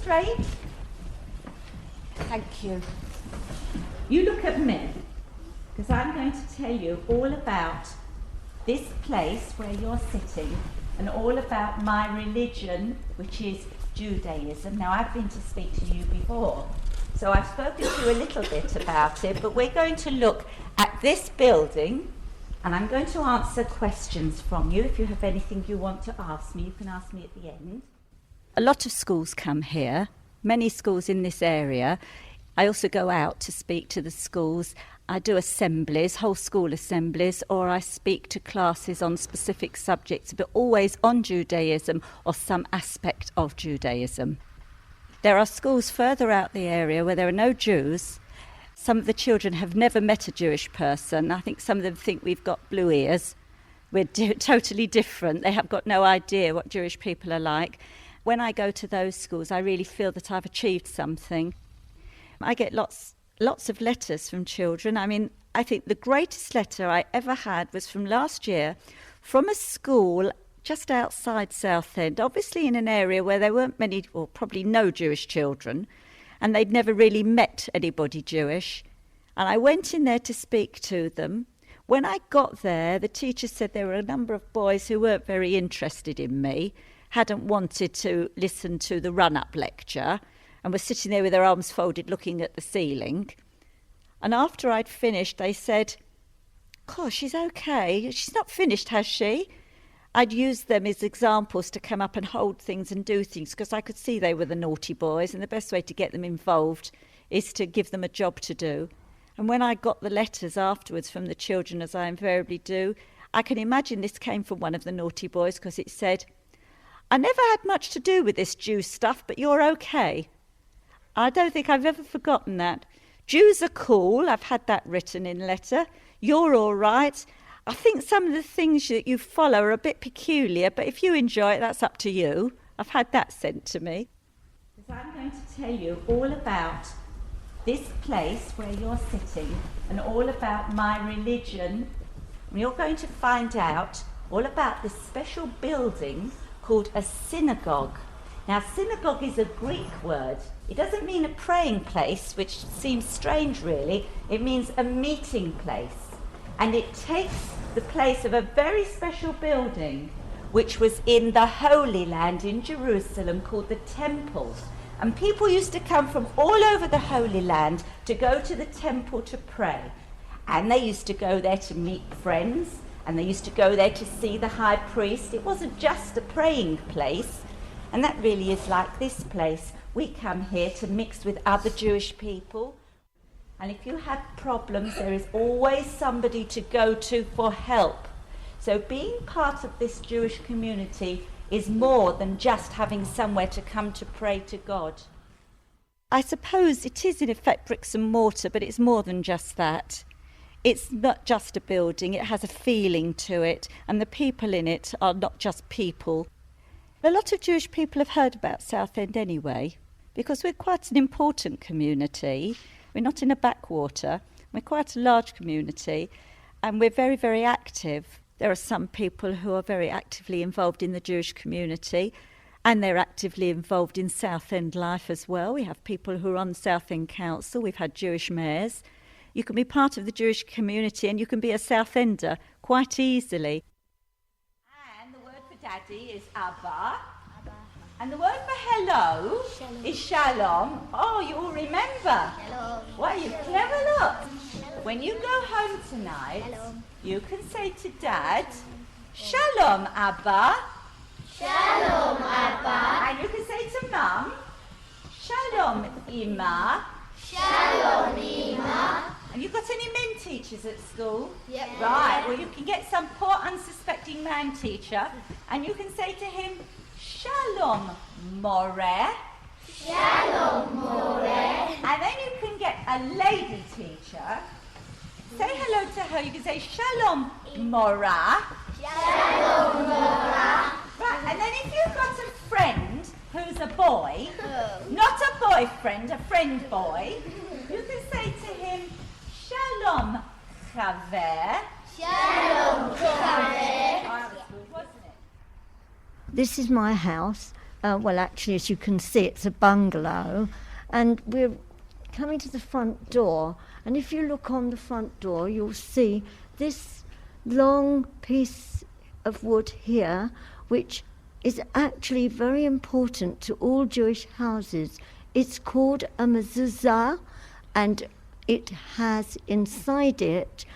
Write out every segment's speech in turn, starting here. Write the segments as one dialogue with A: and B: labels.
A: straight. Thank you. You look at me, because I'm going to tell you all about this place where you're sitting and all about my religion, which is Judaism. Now, I've been to speak to you before, so I've spoken to you a little bit about it, but we're going to look at this building, and I'm going to answer questions from you. If you have anything you want to ask me, you can ask me at the end. A lot of schools come here, many schools in this area. I also go out to speak to the schools. I do assemblies, whole school assemblies, or I speak to classes on specific subjects, but always on Judaism or some aspect of Judaism. There are schools further out the area where there are no Jews. Some of the children have never met a Jewish person. I think some of them think we've got blue ears. We're totally different. They have got no idea what Jewish people are like. When I go to those schools, I really feel that I've achieved something. I get lots of letters from children. I mean, I think the greatest letter I ever had was from last year from a school just outside Southend, obviously in an area where there weren't many, or probably no Jewish children, and they'd never really met anybody Jewish. And I went in there to speak to them. When I got there, the teacher said there were a number of boys who weren't very interested in me, hadn't wanted to listen to the run-up lecture, and were sitting there with their arms folded looking at the ceiling. And after I'd finished, they said, "Gosh, she's okay. She's not finished, has she?" I'd used them as examples to come up and hold things and do things, because I could see they were the naughty boys, and the best way to get them involved is to give them a job to do. And when I got the letters afterwards from the children, as I invariably do, I can imagine this came from one of the naughty boys, because it said, "I never had much to do with this Jew stuff, but you're okay." I don't think I've ever forgotten that. Jews are cool. I've had that written in letter. You're all right. I think some of the things that you follow are a bit peculiar, but if you enjoy it, that's up to you. I've had that sent to me. Because I'm going to tell you all about this place where you're sitting and all about my religion. And you're going to find out all about this special building called a synagogue. Now, synagogue is a Greek word. It doesn't mean a praying place, which seems strange, really. It means a meeting place. And it takes the place of a very special building, which was in the Holy Land in Jerusalem, called the Temple. And people used to come from all over the Holy Land to go to the temple to pray. And they used to go there to meet friends, and they used to go there to see the high priest. It wasn't just a praying place. And that really is like this place. We come here to mix with other Jewish people. And if you have problems, there is always somebody to go to for help. So being part of this Jewish community is more than just having somewhere to come to pray to God. I suppose it is in effect bricks and mortar, but it's more than just that. It's not just a building, it has a feeling to it, and the people in it are not just people. A lot of Jewish people have heard about Southend anyway, because we're quite an important community. We're not in a backwater. We're quite a large community, and we're very, very active. There are some people who are very actively involved in the Jewish community, and they're actively involved in Southend life as well. We have people who are on Southend Council. We've had Jewish mayors. You can be part of the Jewish community, and you can be a Southender quite easily. Daddy is Abba. And the word for hello is Shalom. Oh, you all remember?
B: Shalom.
A: Well, you clever lot. When you go home tonight, you can say to Dad, Shalom, Abba.
B: Shalom, Abba.
A: And you can say to Mum, Shalom, Ima.
B: Shalom, Ima.
A: And you've got any men teachers at school?
B: Yep.
A: Right, well you can get some poor unsuspecting man teacher and you can say to him, Shalom, More.
B: Shalom, More.
A: And then you can get a lady teacher. Say hello to her, you can say Shalom, Mora.
B: Shalom, Mora.
A: Right, and then if you've got a friend who's a boy, not a boyfriend, a friend boy, you can say to him, Shalom, Chaver.
B: Shalom, Chaver.
A: Oh, that was good, wasn't it?
C: This is my house. Well, actually, as you can see, it's a bungalow, and we're coming to the front door, and if you look on the front door, you'll see this long piece of wood here, which is actually very important to all Jewish houses. It's called a mezuzah, and it has inside it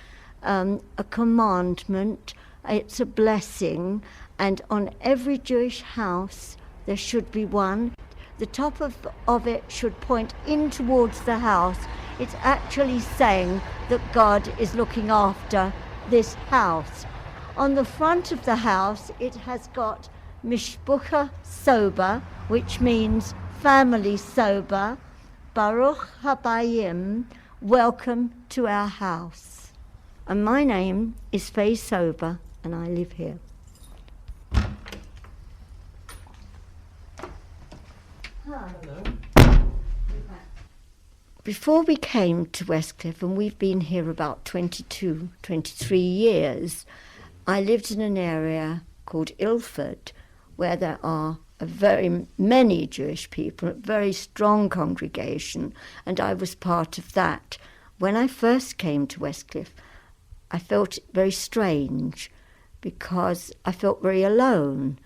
C: a commandment. It's a blessing, and on every Jewish house there should be one. The top of it should point in towards the house. It's actually saying that God is looking after this house. On the front of the house, it has got Mishpucha Soba, which means family sober. Baruch Habayim, welcome to our house. And my name is Faye Soba, and I live here. Before we came to Westcliff, and we've been here about 22, 23 years, I lived in an area called Ilford, where there are very many Jewish people, a very strong congregation, and I was part of that. When I first came to Westcliff, I felt very strange because I felt very alone.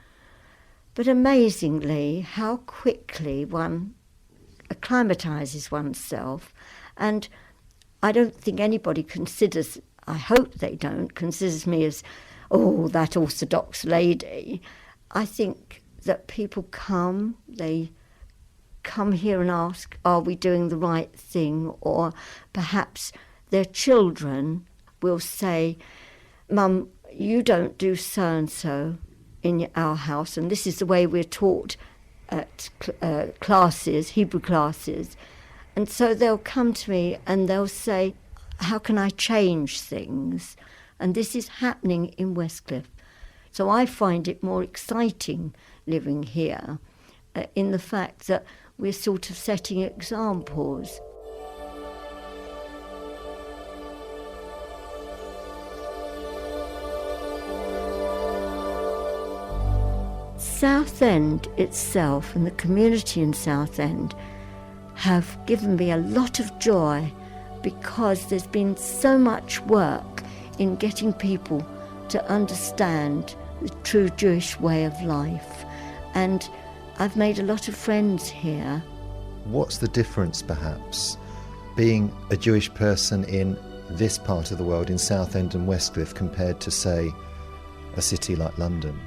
C: But amazingly, how quickly one acclimatises oneself, and I don't think anybody considers, I hope they don't, considers me as, oh, that Orthodox lady. I think that people they come here and ask, are we doing the right thing? Or perhaps their children will say, Mum, you don't do so-and-so in our house, and this is the way we're taught at classes, Hebrew classes. And so they'll come to me and they'll say, how can I change things? And this is happening in Westcliff. So I find it more exciting living here in the fact that we're sort of setting examples. Southend itself and the community in Southend have given me a lot of joy because there's been so much work in getting people to understand the true Jewish way of life. And I've made a lot of friends here.
D: What's the difference, perhaps, being a Jewish person in this part of the world, in Southend and Westcliff, compared to, say, a city like London?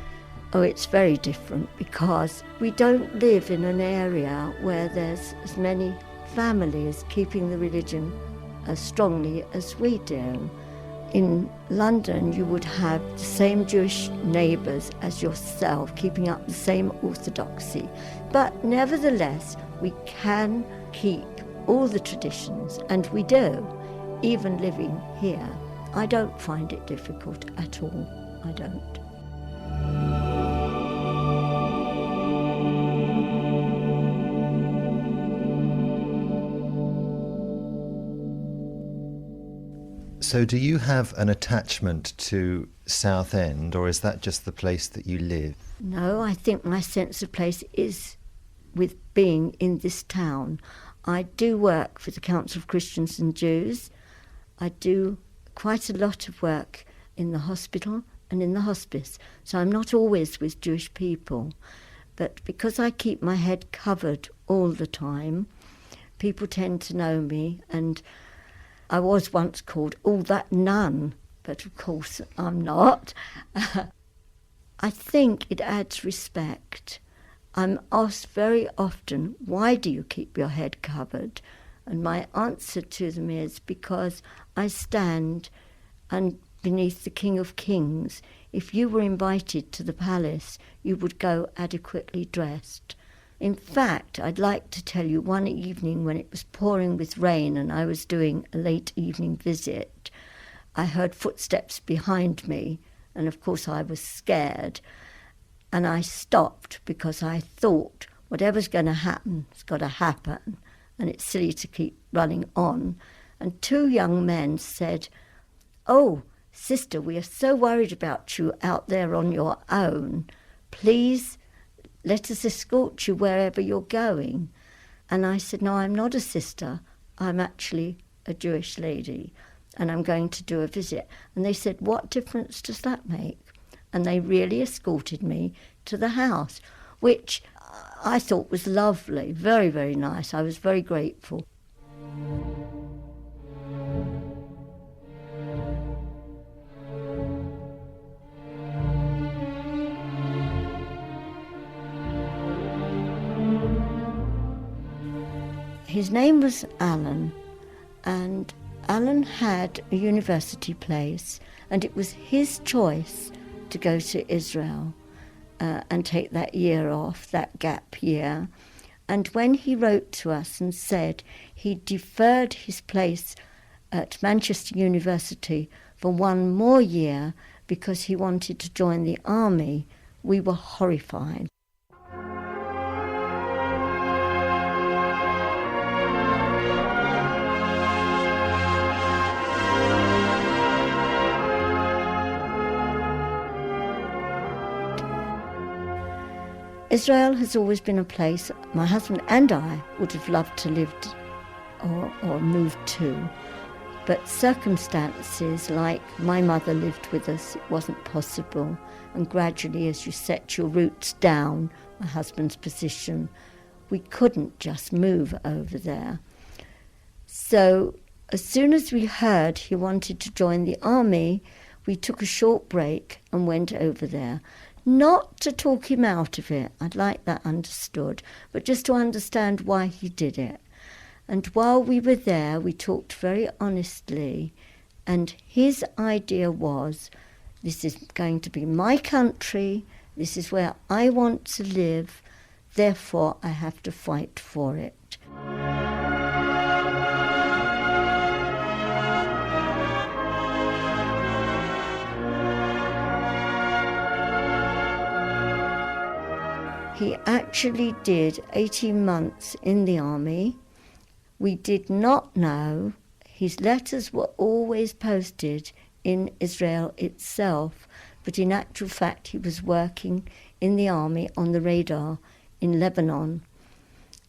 C: Oh, it's very different because we don't live in an area where there's as many families keeping the religion as strongly as we do. In London, you would have the same Jewish neighbours as yourself, keeping up the same orthodoxy. But nevertheless, we can keep all the traditions, and we do, even living here. I don't find it difficult at all. I don't.
D: So do you have an attachment to Southend, or is that just the place that you live?
C: No, I think my sense of place is with being in this town. I do work for the Council of Christians and Jews. I do quite a lot of work in the hospital and in the hospice, so I'm not always with Jewish people. But because I keep my head covered all the time, people tend to know me, and I was once called, oh, that nun, but of course I'm not. I think it adds respect. I'm asked very often, why do you keep your head covered? And my answer to them is, because I stand beneath the King of Kings. If you were invited to the palace, you would go adequately dressed. In fact, I'd like to tell you one evening when it was pouring with rain and I was doing a late evening visit, I heard footsteps behind me, and of course I was scared. And I stopped because I thought, whatever's going to happen, it's got to happen, and it's silly to keep running on. And two young men said, oh, sister, we are so worried about you out there on your own. Please let us escort you wherever you're going. And I said, no, I'm not a sister. I'm actually a Jewish lady, and I'm going to do a visit. And they said, what difference does that make? And they really escorted me to the house, which I thought was lovely, very, very nice. I was very grateful. His name was Alan, and Alan had a university place, and it was his choice to go to Israel and take that year off, that gap year. And when he wrote to us and said he deferred his place at Manchester University for one more year because he wanted to join the army, we were horrified. Israel has always been a place my husband and I would have loved to live or move to. But circumstances like my mother lived with us, it wasn't possible. And gradually, as you set your roots down, my husband's position, we couldn't just move over there. So as soon as we heard he wanted to join the army, we took a short break and went over there. Not to talk him out of it, I'd like that understood, but just to understand why he did it. And while we were there, we talked very honestly, and his idea was, this is going to be my country, this is where I want to live, therefore I have to fight for it. He actually did 18 months in the army. We did not know. His letters were always posted in Israel itself, but in actual fact he was working in the army on the radar in Lebanon.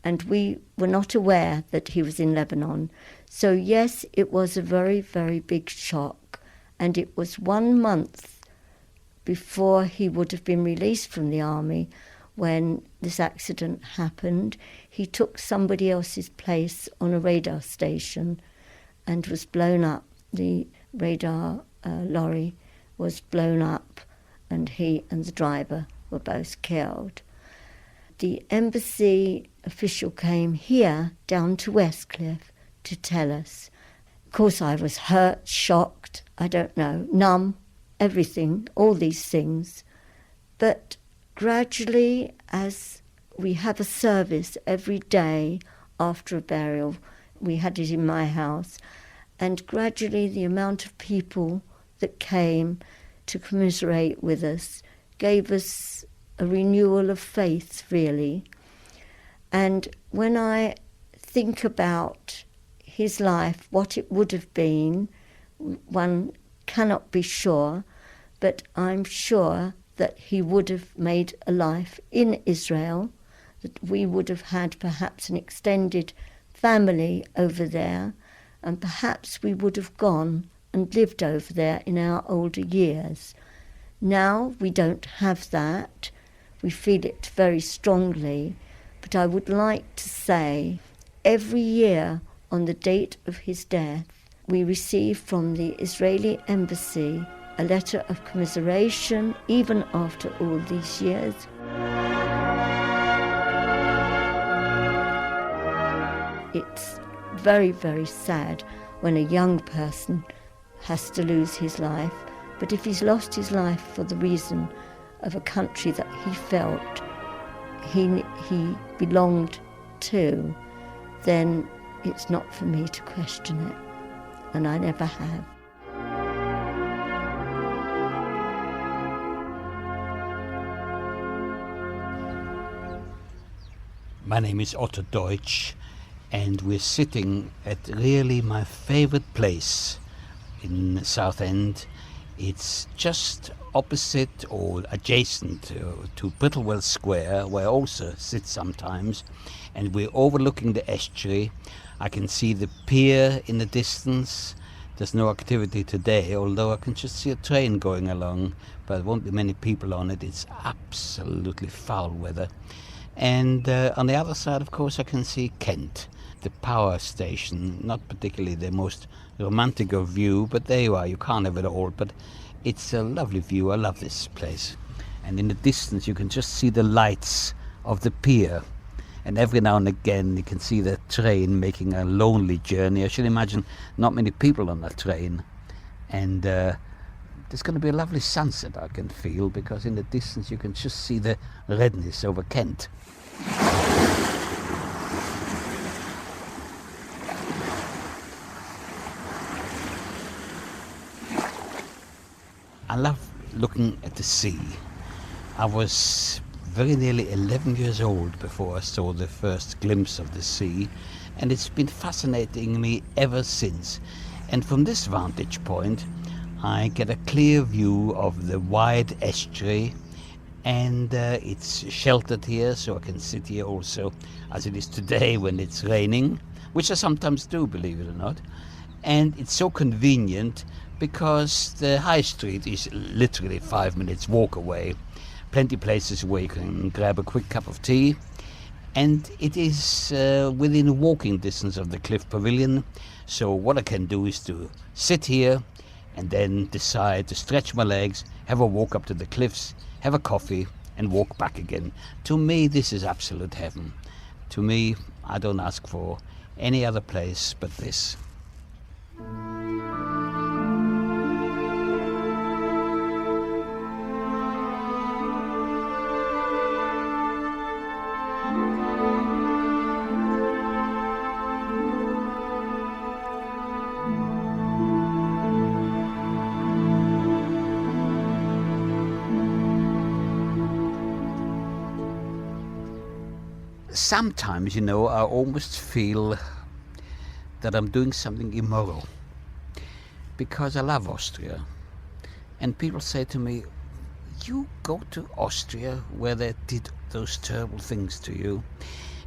C: And we were not aware that he was in Lebanon. So yes, it was a very, very big shock. And it was 1 month before he would have been released from the army when this accident happened. He took somebody else's place on a radar station and was blown up. The radar lorry was blown up, and he and the driver were both killed. The embassy official came here down to Westcliff to tell us. Of course I was hurt, shocked, I don't know, numb, everything, all these things. But gradually, as we have a service every day after a burial, we had it in my house, and gradually the amount of people that came to commiserate with us gave us a renewal of faith, really. And when I think about his life, what it would have been, one cannot be sure, but I'm sure that he would have made a life in Israel, that we would have had perhaps an extended family over there, and perhaps we would have gone and lived over there in our older years. Now we don't have that. We feel it very strongly, but I would like to say every year on the date of his death, we receive from the Israeli embassy a letter of commiseration, even after all these years. It's very, very sad when a young person has to lose his life, but if he's lost his life for the reason of a country that he felt he belonged to, then it's not for me to question it, and I never have.
E: My name is Otto Deutsch, and we're sitting at really my favorite place in Southend. It's just opposite or adjacent to Brittlewell Square, where I also sit sometimes, and we're overlooking the estuary. I can see the pier in the distance. There's no activity today, although I can just see a train going along, but there won't be many people on it. It's absolutely foul weather. And on the other side, of course, I can see Kent, the power station. Not particularly the most romantic of view, but there you are. You can't have it all, but it's a lovely view. I love this place. And in the distance, you can just see the lights of the pier. And every now and again, you can see the train making a lonely journey. I should imagine not many people on that train. And there's going to be a lovely sunset, I can feel, because in the distance, you can just see the redness over Kent. I love looking at the sea. I was very nearly 11 years old before I saw the first glimpse of the sea, and it's been fascinating me ever since. And from this vantage point, I get a clear view of the wide estuary, and it's sheltered here, so I can sit here also, as it is today when it's raining, which I sometimes do, believe it or not. And it's so convenient because the high street is literally 5 minutes walk away. Plenty places where you can grab a quick cup of tea, and it is within walking distance of the Cliff Pavilion. So what I can do is to sit here and then decide to stretch my legs, have a walk up to the cliffs, have a coffee and walk back again. To me, this is absolute heaven. To me, I don't ask for any other place but this. Sometimes, I almost feel that I'm doing something immoral because I love Austria. And people say to me, you go to Austria where they did those terrible things to you.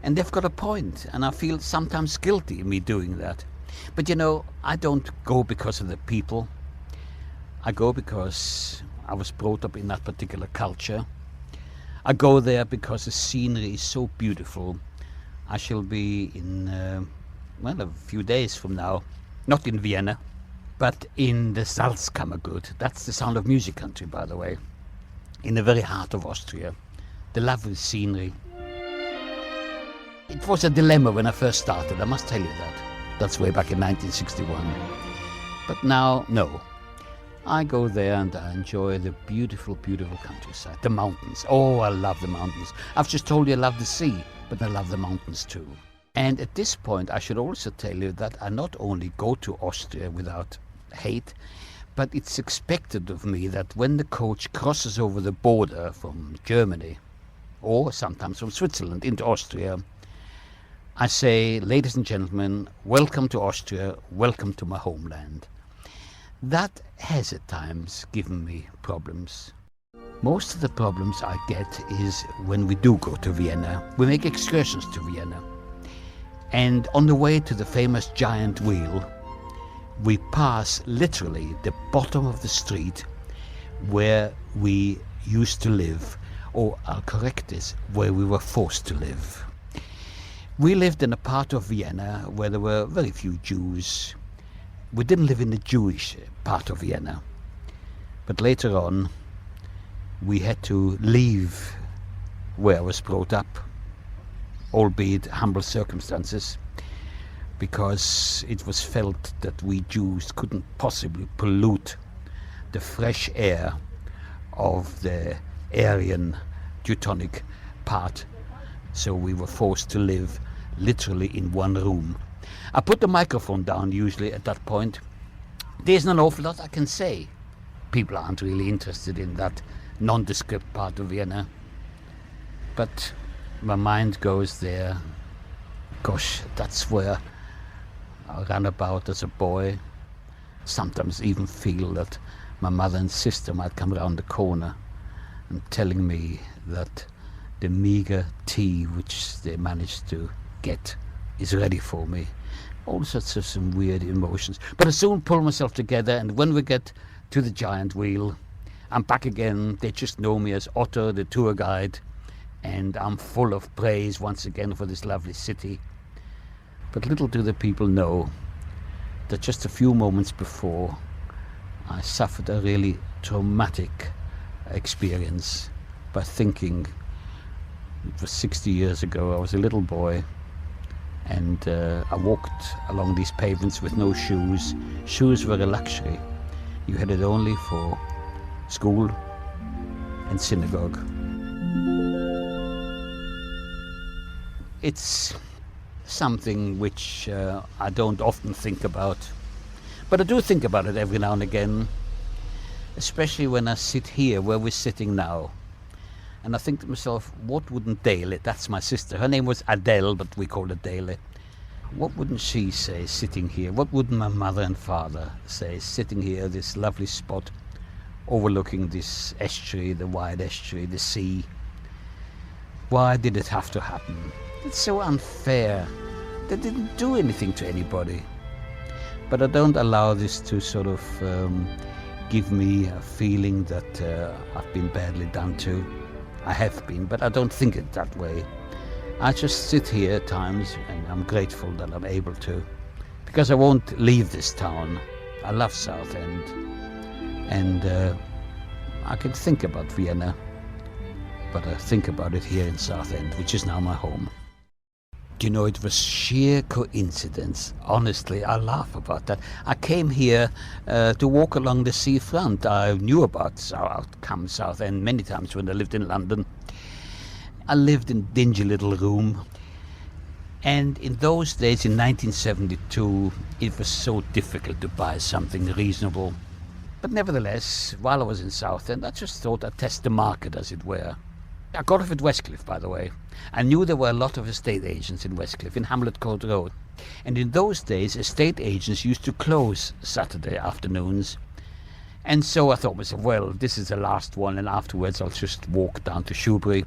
E: And they've got a point, and I feel sometimes guilty in me doing that. But I don't go because of the people. I go because I was brought up in that particular culture. I go there because the scenery is so beautiful. I shall be in, a few days from now, not in Vienna, but in the Salzkammergut. That's the Sound of Music country, by the way, in the very heart of Austria. The lovely scenery. It was a dilemma when I first started, I must tell you that. That's way back in 1961. But now, no. I go there and I enjoy the beautiful, beautiful countryside. The mountains. Oh, I love the mountains. I've just told you I love the sea, but I love the mountains too. And at this point, I should also tell you that I not only go to Austria without hate, but it's expected of me that when the coach crosses over the border from Germany, or sometimes from Switzerland into Austria, I say, ladies and gentlemen, welcome to Austria, welcome to my homeland. That has at times given me problems. Most of the problems I get is when we do go to Vienna. We make excursions to Vienna. And on the way to the famous giant wheel, we pass literally the bottom of the street where we used to live, or I'll correct this, where we were forced to live. We lived in a part of Vienna where there were very few Jews. We didn't live in the Jewish part of Vienna, but later on we had to leave where I was brought up, albeit humble circumstances, because it was felt that we Jews couldn't possibly pollute the fresh air of the Aryan Teutonic part, so we were forced to live literally in one room. I put the microphone down usually at that point. There's not an awful lot I can say. People aren't really interested in that nondescript part of Vienna. But my mind goes there. Gosh, that's where I ran about as a boy. Sometimes even feel that my mother and sister might come round the corner and telling me that the meagre tea which they managed to get is ready for me. All sorts of some weird emotions. But I soon pull myself together, and when we get to the giant wheel, I'm back again. They just know me as Otto, the tour guide, and I'm full of praise once again for this lovely city. But little do the people know that just a few moments before, I suffered a really traumatic experience by thinking, it was 60 years ago, I was a little boy, and I walked along these pavements with no shoes. Shoes were a luxury. You had it only for school and synagogue. It's something which I don't often think about, but I do think about it every now and again, especially when I sit here where we're sitting now. And I think to myself, what wouldn't Dale, that's my sister, her name was Adele, but we called her Dale, what wouldn't she say sitting here? What wouldn't my mother and father say sitting here, this lovely spot overlooking this estuary, the wide estuary, the sea? Why did it have to happen? It's so unfair. They didn't do anything to anybody. But I don't allow this to sort of give me a feeling that I've been badly done to. I have been, but I don't think it that way. I just sit here at times, and I'm grateful that I'm able to, because I won't leave this town. I love Southend, and I can think about Vienna, but I think about it here in Southend, which is now my home. Do you know, it was sheer coincidence. Honestly, I laugh about that. I came here to walk along the seafront. I knew about Southend many times when I lived in London. I lived in a dingy little room. And in those days, in 1972, it was so difficult to buy something reasonable. But nevertheless, while I was in Southend, I just thought I'd test the market, as it were. I got off at Westcliff, by the way. I knew there were a lot of estate agents in Westcliff, in Hamlet Court Road. And in those days, estate agents used to close Saturday afternoons. And so I thought to myself, well, this is the last one, and afterwards I'll just walk down to Shoebury.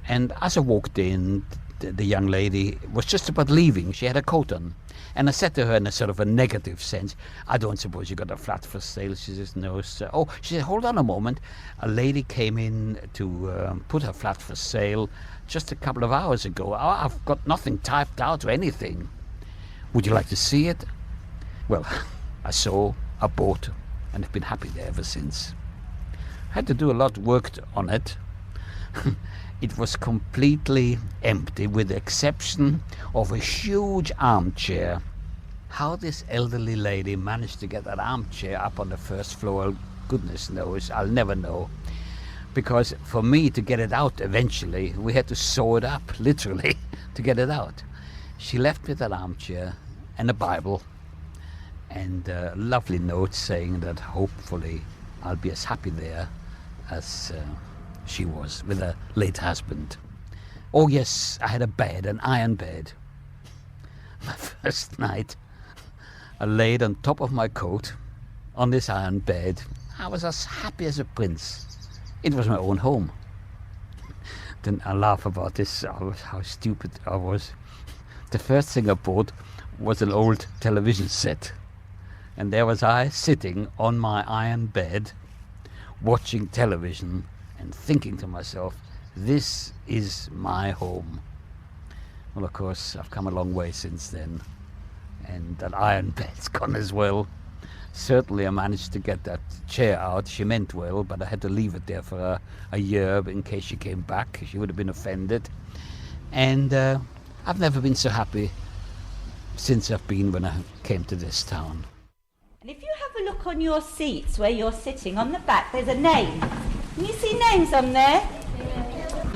E: And as I walked in, the young lady was just about leaving. She had a coat on. And I said to her in a sort of a negative sense, I don't suppose you got a flat for sale? She says, no, sir. Oh, she said, hold on a moment. A lady came in to put her flat for sale just a couple of hours ago. Oh, I've got nothing typed out or anything. Would you like to see it? Well, I saw, I bought, and I've been happy there ever since. I had to do a lot of work on it. It was completely empty, with the exception of a huge armchair. How this elderly lady managed to get that armchair up on the first floor, goodness knows, I'll never know. Because for me to get it out eventually, we had to sew it up, literally, to get it out. She left me that armchair and a Bible and a lovely note saying that hopefully I'll be as happy there as she was with her late husband. Oh yes, I had a bed, an iron bed. My first night, I laid on top of my coat on this iron bed. I was as happy as a prince. It was my own home. Then I laugh about this, how stupid I was. The first thing I bought was an old television set. And there was I sitting on my iron bed, watching television and thinking to myself, this is my home. Well, of course, I've come a long way since then, and that iron bed's gone as well. Certainly I managed to get that chair out. She meant well, but I had to leave it there for a year in case she came back. She would have been offended. And I've never been so happy since I've been when I came to this town.
A: And if you have a look on your seats where you're sitting, on the back there's a name. Can you see names on there?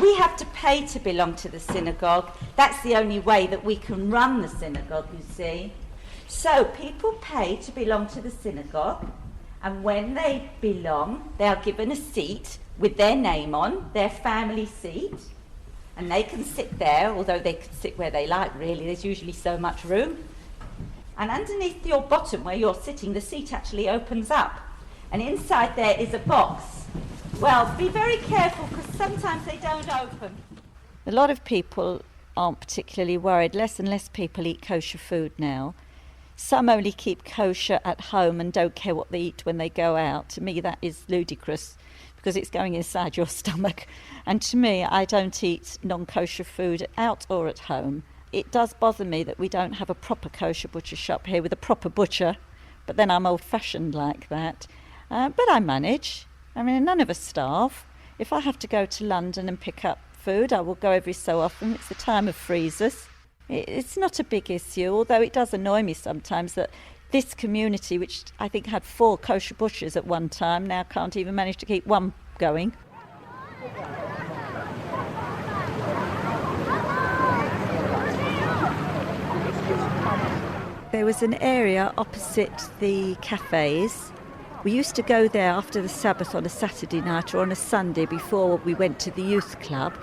A: We have to pay to belong to the synagogue. That's the only way that we can run the synagogue, you see. So people pay to belong to the synagogue, and when they belong, they are given a seat with their name on, their family seat, and they can sit there, although they can sit where they like, really. There's usually so much room. And underneath your bottom where you're sitting, the seat actually opens up. and inside there is a box. Well, be very careful because sometimes they don't open. A lot of people aren't particularly worried. Less and less people eat kosher food now. Some only keep kosher at home and don't care what they eat when they go out. To me, that is ludicrous because it's going inside your stomach. And to me, I don't eat non-kosher food out or at home. It does bother me that we don't have a proper kosher butcher shop here with a proper butcher, but then I'm old-fashioned like that. But I manage. I mean, none of us starve. If I have to go to London and pick up food, I will go every so often. It's the time of freezers. It's not a big issue, although it does annoy me sometimes that this community, which I think had 4 kosher butchers at one time, now can't even manage to keep one going. There was an area opposite the cafes. We used to go there after the Sabbath on a Saturday night or on a Sunday before we went to the youth club.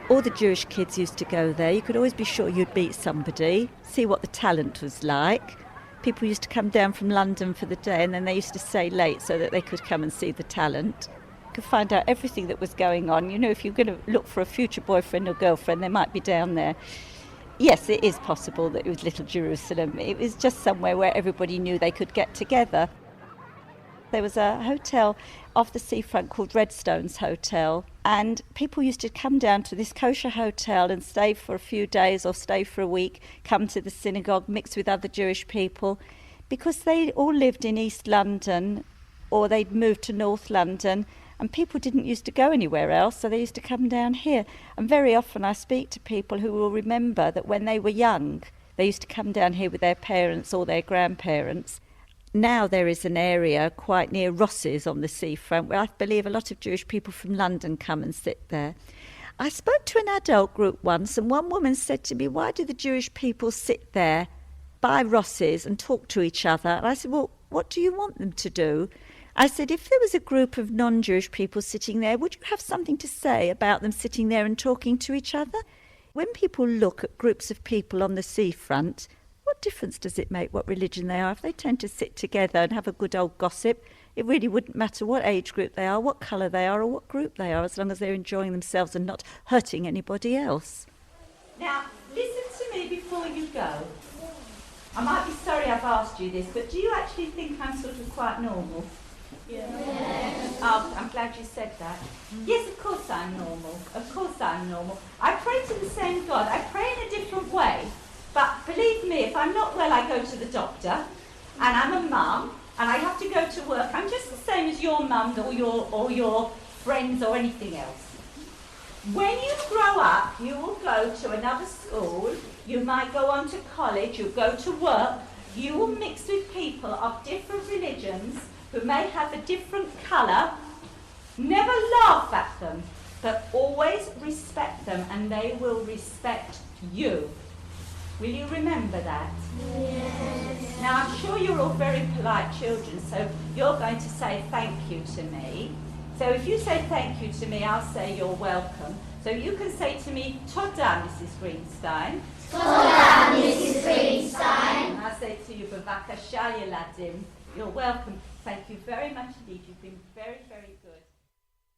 A: All the Jewish kids used to go there. You could always be sure you'd meet somebody, see what the talent was like. People used to come down from London for the day and then they used to stay late so that they could come and see the talent. You could find out everything that was going on. You know, if you're going to look for a future boyfriend or girlfriend, they might be down there. Yes, it is possible that it was Little Jerusalem. It was just somewhere where everybody knew they could get together. There was a hotel off the seafront called Redstone's Hotel, and people used to come down to this kosher hotel and stay for a few days or stay for a week, come to the synagogue, mix with other Jewish people, because they all lived in East London or they'd moved to North London, and people didn't used to go anywhere else, so they used to come down here. And very often I speak to people who will remember that when they were young, they used to come down here with their parents or their grandparents. Now there is an area quite near Ross's on the seafront where I believe a lot of Jewish people from London come and sit there. I spoke to an adult group once and one woman said to me, why do the Jewish people sit there by Ross's and talk to each other? And I said, well, what do you want them to do? I said, if there was a group of non-Jewish people sitting there, would you have something to say about them sitting there and talking to each other? When people look at groups of people on the seafront, what difference does it make what religion they are? If they tend to sit together and have a good old gossip, it really wouldn't matter what age group they are, what colour they are, or what group they are, as long as they're enjoying themselves and not hurting anybody else. Now, listen to me before you go. I might be sorry I've asked you this, but do you actually think I'm sort of quite normal? Yes. Oh, I'm glad you said that. Yes, of course I'm normal. Of course I'm normal. I pray to the same God. I pray in a different way. But believe me, if I'm not well, I go to the doctor, and I'm a mum, and I have to go to work. I'm just the same as your mum or your friends or anything else. When you grow up, you will go to another school, you might go on to college, you'll go to work, you will mix with people of different religions who may have a different colour. Never laugh at them, but always respect them, and they will respect you. Will you remember that? Yes. Now, I'm sure you're all very polite children, so you're going to say thank you to me. So if you say thank you to me, I'll say you're welcome. So you can say to me, Toda, Mrs. Greenstein.
B: Toda, Mrs. Greenstein.
A: And I'll say to you, Bavakasha Yeladim. You're welcome. Thank you very much indeed. You've been very, very good.